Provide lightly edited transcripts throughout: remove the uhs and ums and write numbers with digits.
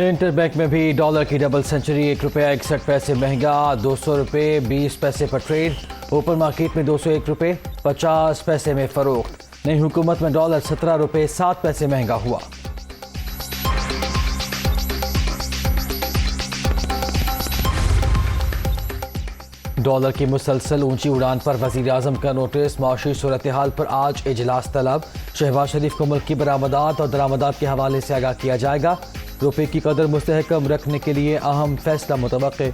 Inter bank में भी dollar की डबल सेंचुरी, ₹1.61 महंगा, 200 रुपये 20 पैसे पर ट्रेड। ओपन मार्केट में 201 रुपये 50 पैसे में फरोख्त। नई हुकूमत में डॉलर ₹17.07 महंगा हुआ। डॉलर की मुसलसल ऊंची उड़ान पर वजीर आजम का नोटिस, माशी सूरत हाल पर आज इजलास तलब। शहबाज शरीफ को मुल्क की बरामदात और दरामदात के हवाले से आगाह किया जाएगा। रुपये की कदर मुस्तहकम रखने के लिए अहम फैसला मुतवक्के।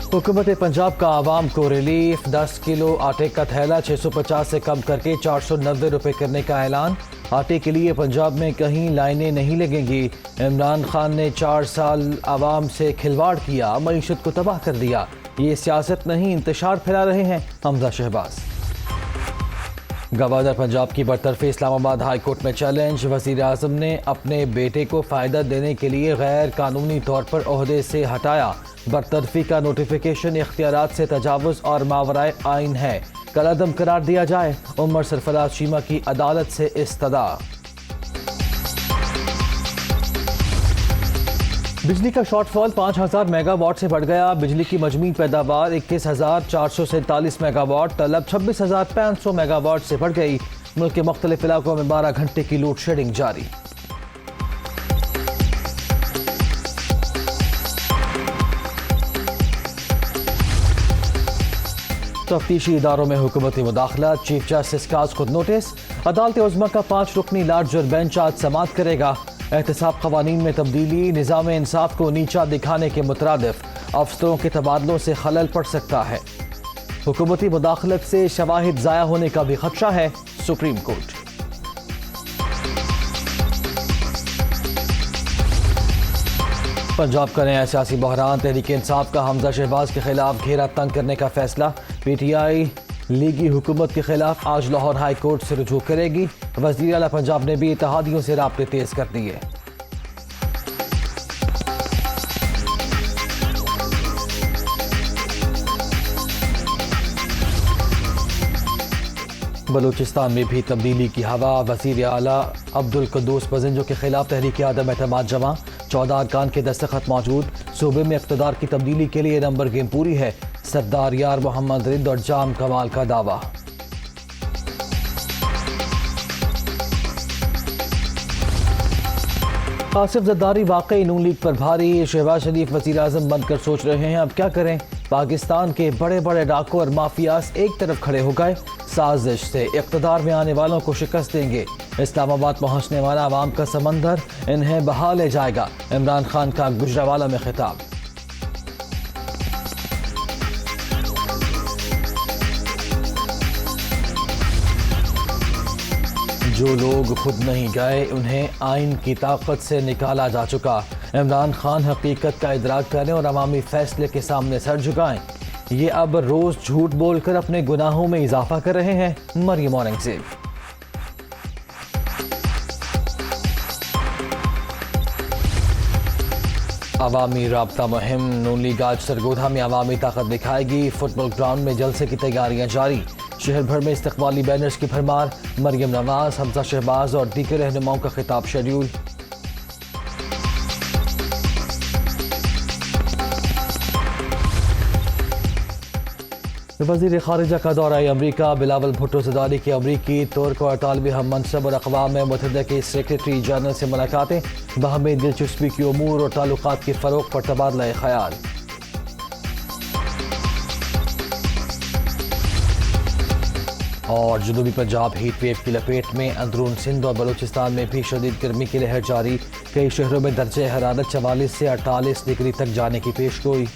हुकूमत पंजाब का आवाम को रिलीफ, 10 किलो आटे का थैला 650 से कम करके 490 रुपये करने का ऐलान। आटे के लिए पंजाब में कहीं लाइनें नहीं लगेंगी। इमरान खान ने 4 साल आवाम से खिलवाड़ किया, मईशत को तबाह कर दिया। ये सियासत नहीं, इंतशार फैला रहे हैं हमजा शहबाज। गवर्नर पंजाब की बरतरफी इस्लामाबाद हाई कोर्ट में चैलेंज। वजीर आजम ने अपने बेटे को फ़ायदा देने के लिए गैर कानूनी तौर पर ओहदे से हटाया। बरतरफी का नोटिफिकेशन इख्तियारात से तजावुज़ और मावराए आइन है, कलअदम करार दिया जाए। उमर सरफराज शीमा की अदालत से इस्तदा। बिजली का शॉर्टफॉल 5000 मेगावाट से बढ़ गया। बिजली की मजमूई पैदावार 21,447 मेगावाट, तलब 26,500 मेगावाट से बढ़ गई। मुल्क के मुख्तलिफ इलाकों में 12 घंटे की लोड शेडिंग जारी। तफ्तीशी इदारों में हुकूमती मुदाखलत, चीफ जस्टिस का आज खुद नोटिस। अदालत उज़्मा का 5 रुकनी लार्जर बेंच आज समाअत करेगा। एहतसाब क़वानीन में तब्दीली, निज़ाम इंसाफ को नीचा दिखाने के मुतरादिफ अफसरों के तबादलों से खलल पड़ सकता है। हुकूमती मुदाखलत से शवाहिद ज़ाया होने का भी खदशा है, सुप्रीम कोर्ट। पंजाब का नया सियासी बहरान, तहरीक इंसाफ का हमजा शहबाज के खिलाफ घेरा तंग करने का फैसला। PTI लीगी हुकूमत के खिलाफ आज लाहौर हाई कोर्ट से रुजू करेगी। वज़ीर आला पंजाब ने भी इत्तेहादियों से राब्ते तेज कर दिए। बलूचिस्तान में भी तब्दीली की हवा। वज़ीर आला अब्दुल कुद्दूस बज़ंजो के खिलाफ तहरीक आदम एतमाद जमा, 14 अरकान के दस्तखत मौजूद। सूबे में इक़्तिदार की तब्दीली के लिए नंबर गेम पूरी है। सरदार यार मोहम्मद रिद और जाम कमाल का दावा। आसिफ जरदारी वाकई नून लीग पर भारी। शहबाज शरीफ वज़ीर आज़म बनकर सोच रहे हैं अब क्या करें। पाकिस्तान के बड़े बड़े डाकू और माफियाज एक तरफ खड़े हो गए। साजिश से इक़्तिदार में आने वालों को शिकस्त देंगे। इस्लामाबाद पहुंचने वाला अवाम का समंदर इन्हें बहा ले जाएगा। इमरान खान का गुजरावाला में खिताब। जो लोग खुद नहीं गए उन्हें आइन की ताकत से निकाला जा चुका। इमरान खान हकीकत का इदराक करें और अवामी फैसले के सामने सर झुकाएं। ये अब रोज झूठ बोलकर अपने गुनाहों में इजाफा कर रहे हैं। मरियम औरंगज़ेब। अवामी राब्ता मुहिम, नून लीग आज सरगोधा में अवामी ताकत दिखाएगी। फुटबॉल ग्राउंड में जलसे की तैयारियां जारी। शहर भर में इस्तकबाली बैनर्स की भरमार। मरियम नवाज, हमजा शहबाज और दीगर रहनुमाओं का खिताब शेड्यूल। वज़ीर ख़ारिजा का दौरा अमरीका। बिलावल भुट्टो ज़रदारी की अमरीकी तुर्क और तालिबी हम मनसब और अक़वाम मुत्तहिदा के सेक्रेटरी जनरल से मुलाकातें। बाहमी दिलचस्पी की उमूर और ताल्लुकात की फ़रोग़ पर तबादला ख़याल। और जनूबी पंजाब हीट वेव की लपेट में। अंदरून सिंध और बलूचिस्तान में भी शदीद गर्मी की लहर जारी। कई शहरों में दर्जे हरारत 44 से 48 डिग्री तक जाने की पेशगोई।